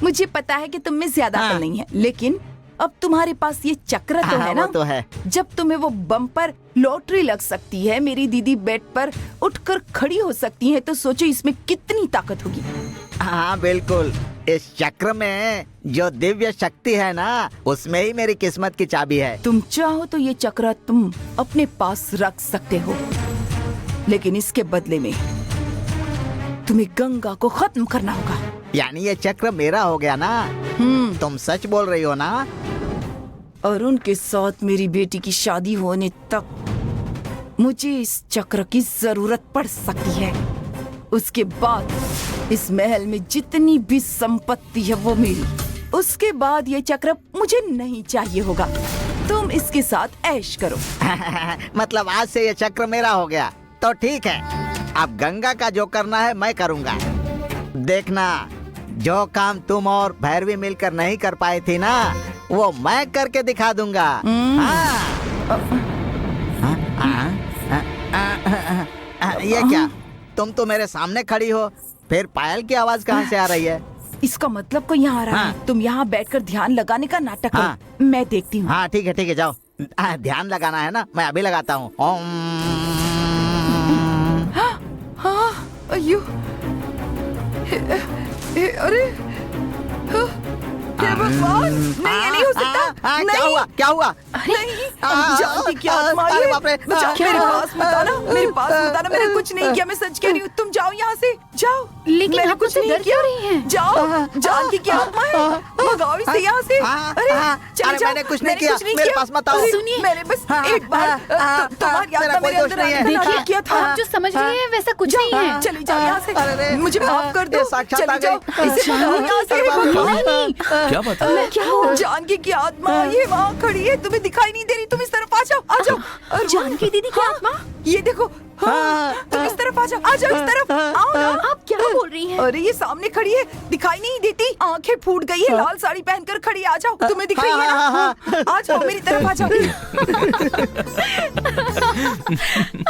मुझे पता है कि तुम में ज्यादा अकल नहीं है, लेकिन अब तुम्हारे पास ये चक्र तो है ना? वो तो है। जब तुम्हें वो बम्पर लॉटरी लग सकती है, मेरी दीदी बेड पर उठकर खड़ी हो सकती है, तो सोचो इसमें कितनी ताकत होगी। हाँ बिल्कुल, इस चक्र में जो दिव्य शक्ति है ना, उसमें ही मेरी किस्मत की चाबी है। तुम चाहो तो ये चक्र तुम अपने पास रख सकते हो, लेकिन इसके बदले में तुम्हें गंगा को खत्म करना होगा। यानी ये चक्र मेरा हो गया ना? तुम सच बोल रही हो ना? अरुण के साथ मेरी बेटी की शादी होने तक मुझे इस चक्र की जरूरत पड़ सकती है। उसके बाद इस महल में जितनी भी संपत्ति है वो मेरी। उसके बाद ये चक्र मुझे नहीं चाहिए होगा। तुम इसके साथ ऐश करो। मतलब आज से ये चक्र मेरा हो गया तो ठीक है। अब गंगा का जो करना है मैं करूँगा। देखना, जो काम तुम और भैरवी मिलकर नहीं कर पाई थी ना, वो मैं करके दिखा दूंगा। ये क्या, तुम तो मेरे सामने खड़ी हो, फिर पायल की आवाज कहाँ से आ रही है? इसका मतलब कोई यहाँ आ रहा है। तुम यहाँ बैठकर ध्यान लगाने का नाटक करो। मैं देखती हूँ। हाँ ठीक है, जाओ। ध्यान लगाना है ना, मैं अभी लगाता हूँ। अयो, अरे हे भगवान, नहीं ये नहीं हो सकता। नहीं। क्या हुआ? नहीं, जानती क्या आत्मा है? मेरे पास मत आना, मेरे पास मत आना। मैंने कुछ नहीं किया, मैं सच कह रही हूँ। तुम जाओ यहाँ से, जाओ। लेकिन आप मुझसे डर क्यों रही हैं? जाओ, जानती क्या आत्मा है? भगाओ इसे यहाँ से। अरे चले जाओ। मैंने कुछ नहीं किया, मेरे पास मत आओ। सुनिए, मैंने बस एक बार तुम्हारी आत्मा मेरे अंदर आने का नाटक किया था। आप जो समझ रही हैं वैसा कुछ नहीं है। चली जाओ यहाँ से, मुझे माफ कर दो। चली जाओ, इसे भगाओ यहाँ से। क्या बात है? क्या जानकी की आत्मा ये वहाँ खड़ी है, तुम्हें दिखाई नहीं दे रही, तुम इस तरफ आ जाओ, आ जाओ। जानकी दीदी की आत्मा? ये देखो, हाँ, तुम इस तरफ आ जाओ, आ जाओ इस तरफ, आओ ना। आप क्या बोल रही हैं? अरे ये सामने खड़ी है, दिखाई नहीं देती, आंखें फूट गई है, लाल साड़ी पहनकर खड़ी, आ जाओ, तुम्हें दिख रही है ना? आ जाओ मेरी तरफ आ जाओ।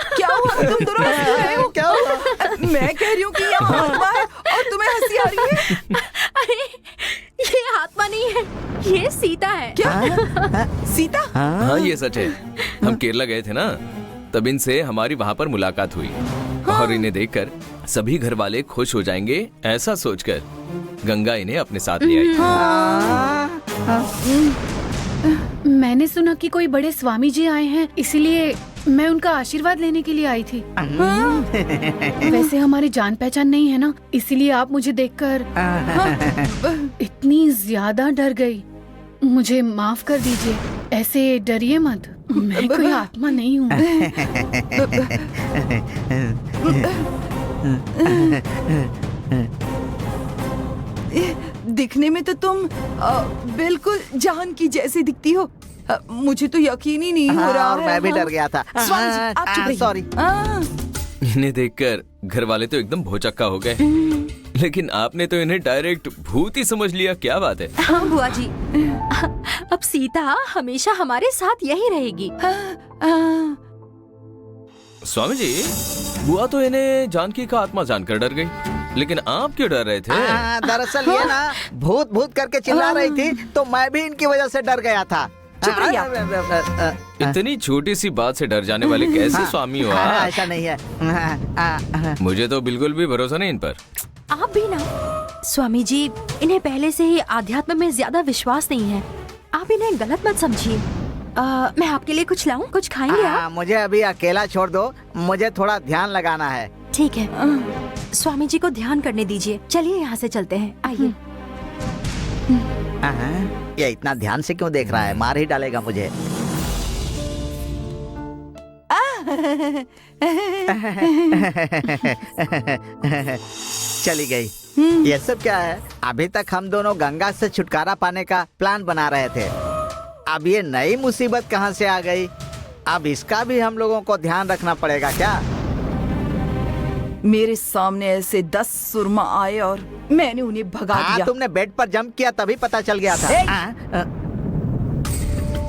क्या हुआ, तुम दोनों हंस क्यों रहे हो? क्या हुआ? मैं कह रही हूँ कि यहाँ आत्मा है और तुम्हें हंसी आ रही है। अरे ये आत्मा नहीं है, ये सीता है। क्या? सीता? हाँ ये सच है। हम केरला गए थे ना, तब इनसे हमारी वहाँ पर मुलाकात हुई और इन्हें देखकर सभी घर वाले खुश हो जाएंगे, ऐसा सोचकर गंगा इन्हें अपने साथ ले आई। मैंने सुना कि कोई बड़े स्वामी जी आए हैं, इसीलिए मैं उनका आशीर्वाद लेने के लिए आई थी। वैसे हमारी जान पहचान नहीं है ना, इसीलिए आप मुझे देखकर इतनी ज्यादा डर गई। मुझे माफ कर दीजिए, ऐसे डरिए मत, मैं कोई आत्मा नहीं हूँ। दिखने में तो तुम बिल्कुल जान की जैसी दिखती हो। मुझे तो यकीन ही नहीं हो रहा और है। मैं भी डर गया था। स्वामी जी, आप चुप रहिए। सॉरी। इन्हें देखकर घर वाले तो एकदम भौचक्का हो गए, लेकिन आपने तो इन्हें डायरेक्ट भूत ही समझ लिया। क्या बात है? हाँ बुआ जी, अब सीता हमेशा हमारे साथ यही रहेगी। स्वामी जी, बुआ तो इन्हें जानकी का आत्मा जानकर डर गई, लेकिन आप क्यों डर रहे थे? दरअसल ये ना भूत भूत करके चिल्ला रही थी, तो मैं भी इनकी वजह से डर गया था। इतनी छोटी सी बात से डर जाने वाले कैसे स्वामी हो आप? ऐसा नहीं है। मुझे तो बिल्कुल भी भरोसा नहीं इन पर। आप भी ना। स्वामी जी, इन्हें पहले से ही आध्यात्म में ज्यादा विश्वास नहीं है, आप इन्हें गलत मत समझिए। मैं आपके लिए कुछ लाऊं? कुछ खाएंगे आप? मुझे अभी अकेला छोड़ दो, मुझे थोड़ा ध्यान लगाना है। ठीक है, स्वामी जी को ध्यान करने दीजिए। चलिए यहाँ से चलते हैं, आइए। ये इतना ध्यान से क्यों देख रहा है? मार ही डालेगा मुझे। चली गई। ये सब क्या है? अभी तक हम दोनों गंगा से छुटकारा पाने का प्लान बना रहे थे, अब ये नई मुसीबत कहाँ से आ गई? अब इसका भी हम लोगों को ध्यान रखना पड़ेगा क्या? मेरे सामने ऐसे 10 सुरमा आए और मैंने उन्हें भगा दिया। तुमने बेड पर जंप किया तभी पता चल गया था।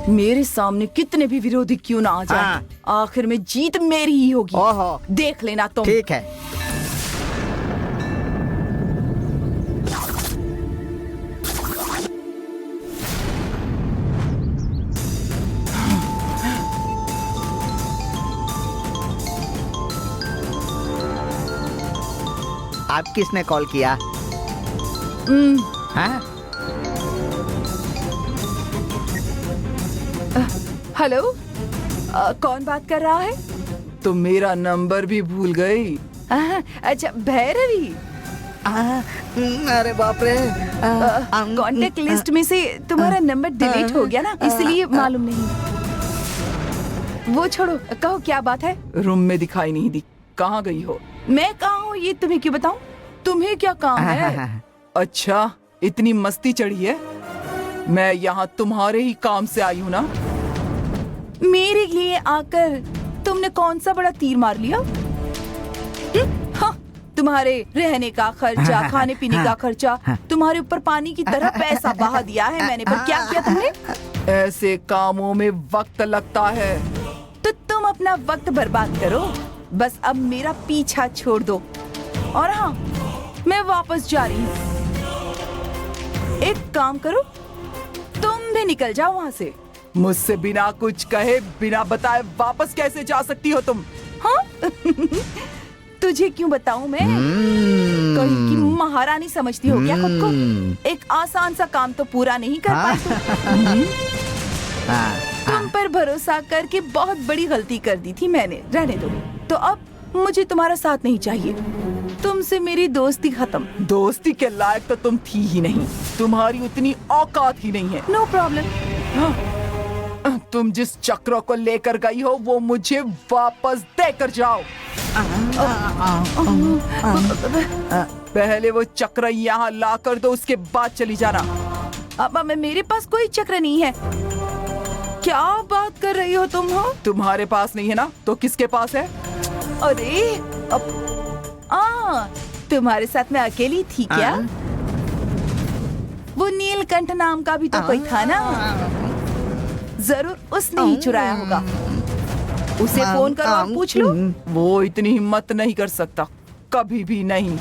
मेरे सामने कितने भी विरोधी क्यों ना आ जाए, आखिर में जीत मेरी ही होगी। ओहो, देख लेना तुम। ठीक है। आप किसने कॉल किया? हेलो, कौन बात कर रहा है? तुम मेरा नंबर भी भूल गई। अच्छा, भैरवी। अरे बाप रे, कांटेक्ट लिस्ट में से तुम्हारा नंबर डिलीट हो गया ना, इसलिए मालूम नहीं। वो छोड़ो, कहो क्या बात है? रूम में दिखाई नहीं दी, कहाँ गई हो? मैं कहाँ हूँ ये तुम्हें क्यों बताऊँ? तुम्हें क्या काम है? अच्छा, इतनी मस्ती चढ़ी है? मैं यहाँ तुम्हारे ही काम से आई हूँ ना। मेरे लिए आकर तुमने कौन सा बड़ा तीर मार लिया? हाँ, तुम्हारे रहने का खर्चा, खाने पीने का खर्चा, तुम्हारे ऊपर पानी की तरह पैसा बहा दिया है मैंने, पर क्या किया तुमने? ऐसे कामों में वक्त लगता है, तो तुम अपना वक्त बर्बाद करो, बस अब मेरा पीछा छोड़ दो। और हाँ, मैं वापस जा रही हूँ। एक काम करो, तुम भी निकल जाओ वहाँ से। मुझसे बिना कुछ कहे, बिना बताए वापस कैसे जा सकती हो तुम? हाँ? तुझे क्यों बताऊं मैं? कहीं की महारानी समझती हो क्या खुद को? एक आसान सा काम तो पूरा नहीं कर पाई तुम। तुम पर भरोसा करके बहुत बड़ी गलती कर दी थी मैंने, रहने दो। तो अब मुझे तुम्हारा साथ नहीं चाहिए, तुमसे मेरी दोस्ती खत्म। दोस्ती के लायक तो तुम थी ही नहीं, तुम्हारी उतनी औकात ही नहीं है। No problem. तुम जिस चक्र को लेकर गई हो वो मुझे वापस देकर जाओ। पहले वो चक्र यहाँ ला कर दो, उसके बाद चली जाना। अब मेरे पास कोई चक्र नहीं है। क्या बात कर रही हो तुम? हो तुम्हारे पास नहीं है ना, तो किसके पास है? अरे तुम्हारे साथ में अकेली थी क्या? वो नीलकंठ नाम का भी तो कोई था ना, जरूर उसने ही चुराया होगा। उसे फोन करो और पूछ लो। वो इतनी हिम्मत नहीं कर सकता, कभी भी नहीं।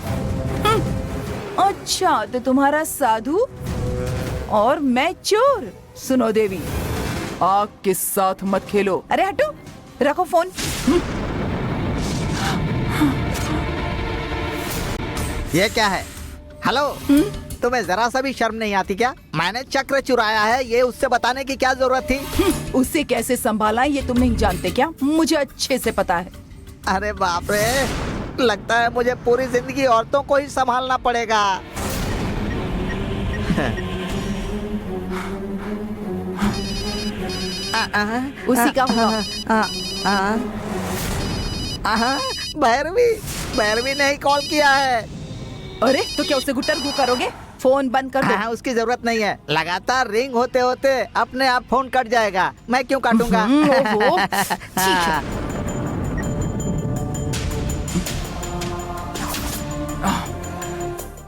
अच्छा, तो तुम्हारा साधु और मैं चोर। सुनो देवी, आग के साथ मत खेलो। अरे हटो, रखो फोन। ये क्या है? हेलो, तुम्हें जरा सा भी शर्म नहीं आती क्या? मैंने चक्र चुराया है, ये उससे बताने की क्या जरूरत थी? उसे कैसे संभाला ये तुम नहीं जानते क्या? मुझे अच्छे से पता है। अरे बाप रे, लगता है मुझे पूरी जिंदगी औरतों को ही संभालना पड़ेगा। उसी का हुआ। भैरवी ने ही कॉल किया है। अरे तो क्या उसे गुटर करोगे? फोन बंद कर दो। उसकी जरूरत नहीं है, लगातार रिंग होते होते अपने आप फोन कट जाएगा। मैं क्यों काटूंगा? ठीक है।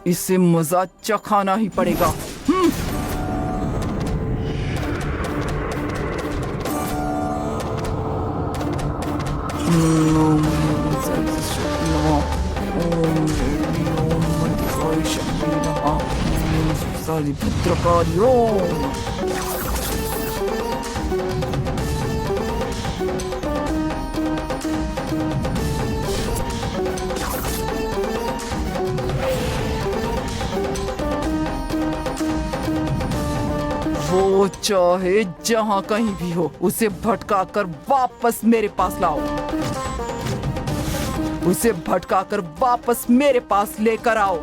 इसे मजा चखाना ही पड़ेगा। वो चाहे जहां कहीं भी हो, उसे भटका कर वापस मेरे पास लाओ। उसे भटका कर वापस मेरे पास लेकर आओ।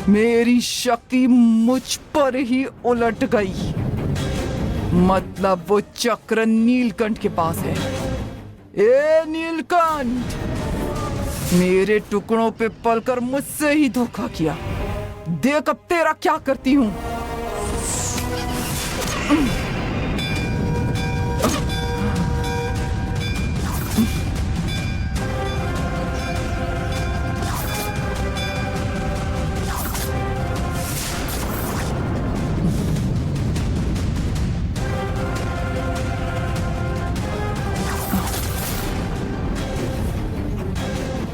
मेरी शक्ति मुझ पर ही उलट गई। मतलब वो चक्र नीलकंठ के पास है। ए नीलकंठ, मेरे टुकड़ों पे पलकर मुझसे ही धोखा किया। देख अब तेरा क्या करती हूँ।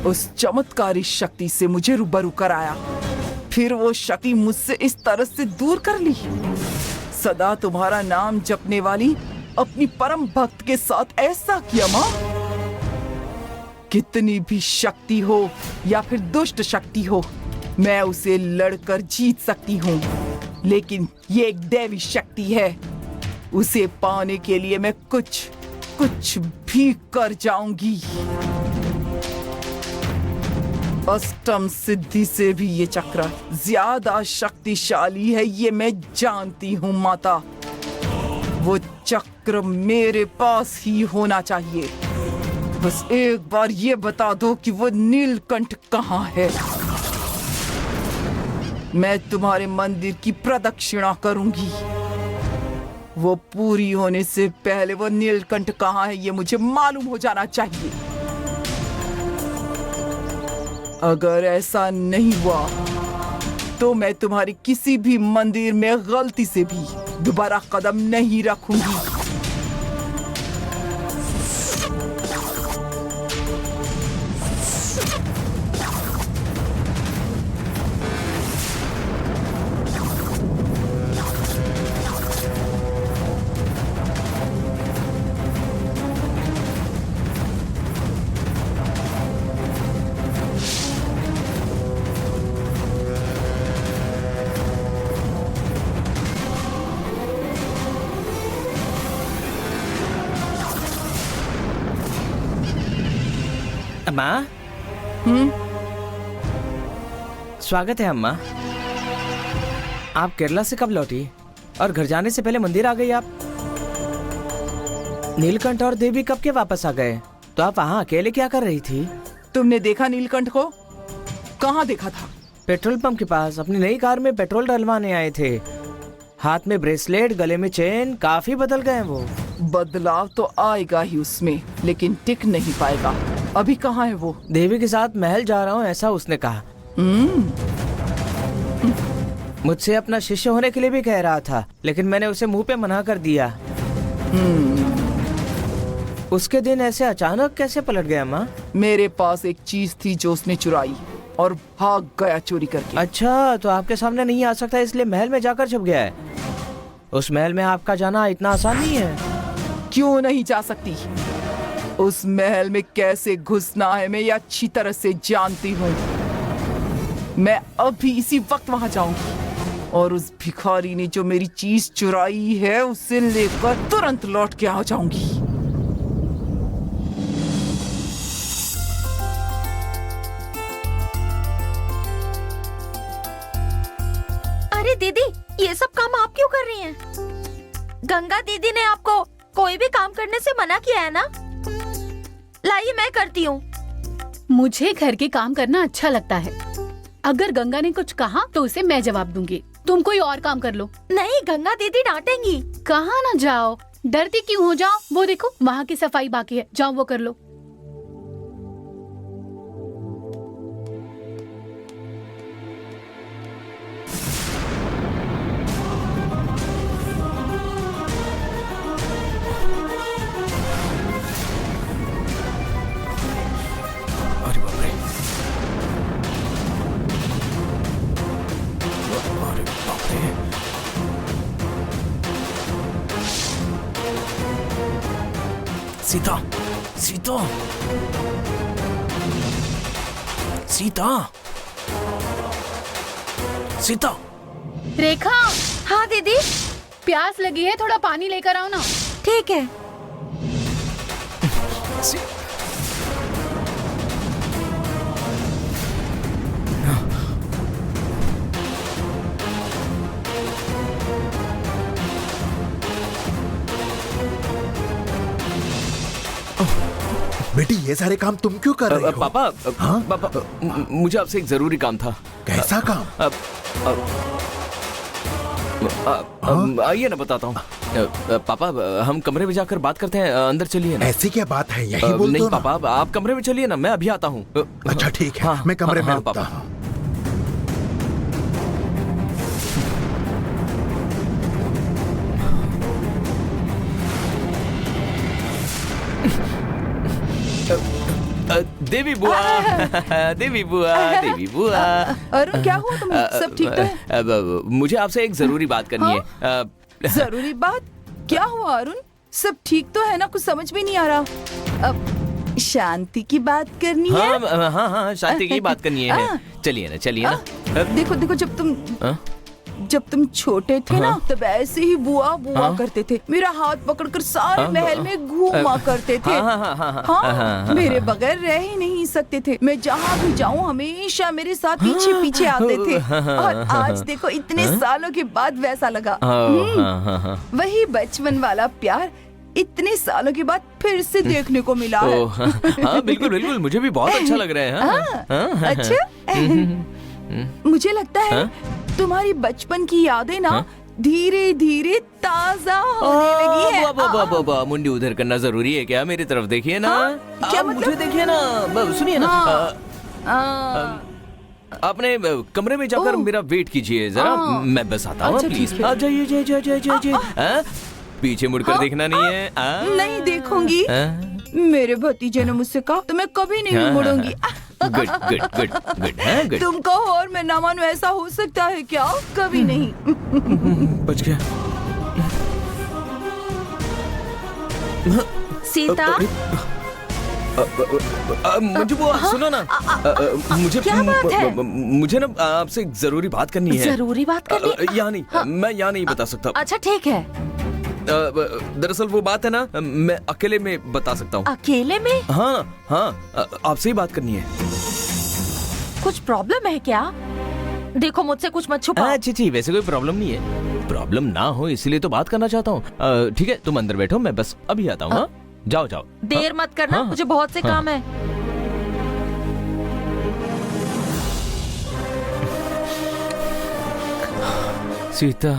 उस चमत्कारी शक्ति से मुझे रूबरू कराया, फिर वो शक्ति मुझसे इस तरह से दूर कर ली। सदा तुम्हारा नाम जपने वाली अपनी परम भक्त के साथ ऐसा किया माँ। कितनी भी शक्ति हो या फिर दुष्ट शक्ति हो, मैं उसे लड़कर जीत सकती हूँ, लेकिन ये एक दैवी शक्ति है। उसे पाने के लिए मैं कुछ भी कर जाऊंगी। अष्टम सिद्धि से भी ये चक्र ज्यादा शक्तिशाली है, ये मैं जानती हूँ माता। वो चक्र मेरे पास ही होना चाहिए। बस एक बार ये बता दो कि वो नीलकंठ कहाँ है। मैं तुम्हारे मंदिर की प्रदक्षिणा करूंगी। वो पूरी होने से पहले वो नीलकंठ कहाँ है ये मुझे मालूम हो जाना चाहिए। अगर ऐसा नहीं हुआ तो मैं तुम्हारी किसी भी मंदिर में गलती से भी दोबारा कदम नहीं रखूंगी। माँ, स्वागत है अम्मा। आप केरला से कब लौटी और घर जाने से पहले मंदिर आ गई आप? नीलकंठ और देवी कब के वापस आ गए? तो आप वहाँ अकेले क्या कर रही थी? तुमने देखा नीलकंठ को? कहाँ देखा था? पेट्रोल पंप के पास अपनी नई कार में पेट्रोल डलवाने आए थे। हाथ में ब्रेसलेट, गले में चेन, काफी बदल गए वो। बदलाव तो आएगा ही उसमें, लेकिन टिक नहीं पाएगा। अभी कहाँ है वो? देवी के साथ महल जा रहा हूँ, ऐसा उसने कहा। मुझसे अपना शिष्य होने के लिए भी कह रहा था, लेकिन मैंने उसे मुंह पे मना कर दिया। उसके दिन ऐसे अचानक कैसे पलट गया माँ? मेरे पास एक चीज थी जो उसने चुराई और भाग गया चोरी करके। अच्छा, तो आपके सामने नहीं आ सकता इसलिए महल में जाकर छुप गया है। उस महल में आपका जाना इतना आसान नहीं है। क्यों नहीं जा सकती? उस महल में कैसे घुसना है मैं ये अच्छी तरह से जानती हूँ। मैं अभी इसी वक्त वहाँ जाऊंगी और उस भिखारी ने जो मेरी चीज चुराई है उसे लेकर तुरंत लौट के आ जाऊंगी। अरे दीदी, ये सब काम आप क्यों कर रही हैं? गंगा दीदी ने आपको कोई भी काम करने से मना किया है ना? लाइए मैं करती हूँ। मुझे घर के काम करना अच्छा लगता है। अगर गंगा ने कुछ कहा तो उसे मैं जवाब दूंगी। तुम कोई और काम कर लो। नहीं, गंगा दीदी डांटेंगी। कहाँ ना जाओ, डरती क्यों हो? जाओ, वो देखो वहाँ की सफाई बाकी है, जाओ वो कर लो। अरे बाप रे, अरे बाप रे। सीता, सीता, सीता, सीता। रेखा। हाँ दीदी। प्यास लगी है, थोड़ा पानी लेकर आओ ना। ठीक है। बेटी, ये सारे काम तुम क्यों कर रही हो? पापा, हाँ? पापा, मुझे आपसे एक जरूरी काम था। कैसा काम? आइए ना बताता हूँ। पापा, हम कमरे में जाकर बात करते हैं, अंदर चलिए ना। ऐसी क्या बात है, यही बोल नहीं दो ना। पापा, आप कमरे में चलिए ना, मैं अभी आता हूँ। अच्छा ठीक है, मैं कमरे में रुकता पापा। हूँ। देवी बुआ, देवी बुआ, देवी बुआ। अरुण, क्या हुआ तुम्हें? सब ठीक तो है? मुझे आपसे एक जरूरी बात करनी है। जरूरी बात? क्या हुआ अरुण? सब ठीक तो है ना? कुछ समझ में नहीं आ रहा। अब शांति की बात करनी है? हाँ हाँ हाँ, शांति की बात करनी है। चलिए ना, चलिए ना। देखो देखो, जब तुम छोटे थे ना, तब ऐसे ही बुआ बुआ करते थे। मेरा हाथ पकड़कर सारे महल में घूमा करते थे। हाँ, मेरे बगैर रह ही नहीं सकते थे। मैं जहाँ भी जाऊँ हमेशा मेरे साथ पीछे पीछे आते थे। और आज देखो, इतने सालों के बाद वैसा लगा। वही बचपन वाला प्यार इतने सालों के बाद फिर से देखने को मिला है। हाँ बिल्कुल बिल्कुल, मुझे भी बहुत अच्छा लग रहा है। अच्छा, मुझे लगता है तुम्हारी बचपन की यादें ना धीरे धीरे ताजा होने लगी है। मुंडी उधर करना जरूरी है क्या? मेरी तरफ देखिए ना। क्या मतलब? मुझे देखिए ना, सुनिए ना। अपने कमरे में जाकर मेरा वेट कीजिए जरा, मैं बस आता हूँ। प्लीज आ जाइए, जय जय जय जय। पीछे मुड़कर देखना नहीं है। नहीं देखूंगी। मेरे भतीजे ने मुझसे कहा तो मैं कभी नहीं मुड़ूंगी। Good good good good good. तुम कहो और मैं ना मानूं, ऐसा हो सकता है क्या? कभी नहीं। बच गया। सीता, मुझे वो सुनो ना, मुझे क्या बात है? मुझे ना आपसे एक जरूरी बात करनी है। जरूरी बात करनी? यहाँ नहीं, मैं यहाँ नहीं बता सकता। अच्छा ठीक है। दरअसल वो बात है ना, मैं अकेले में बता सकता हूँ। अकेले में? हाँ हाँ, आपसे ही बात करनी है। कुछ प्रॉब्लम है क्या? देखो मुझसे कुछ मत छुपाओ। अच्छी अच्छी, वैसे कोई प्रॉब्लम नहीं है। प्रॉब्लम ना हो इसीलिए तो बात करना चाहता हूँ। ठीक है, तुम अंदर बैठो, मैं बस अभी आता हूँ। हाँ? जाओ जाओ। देर मत करना, मुझे बहुत से काम है। सीता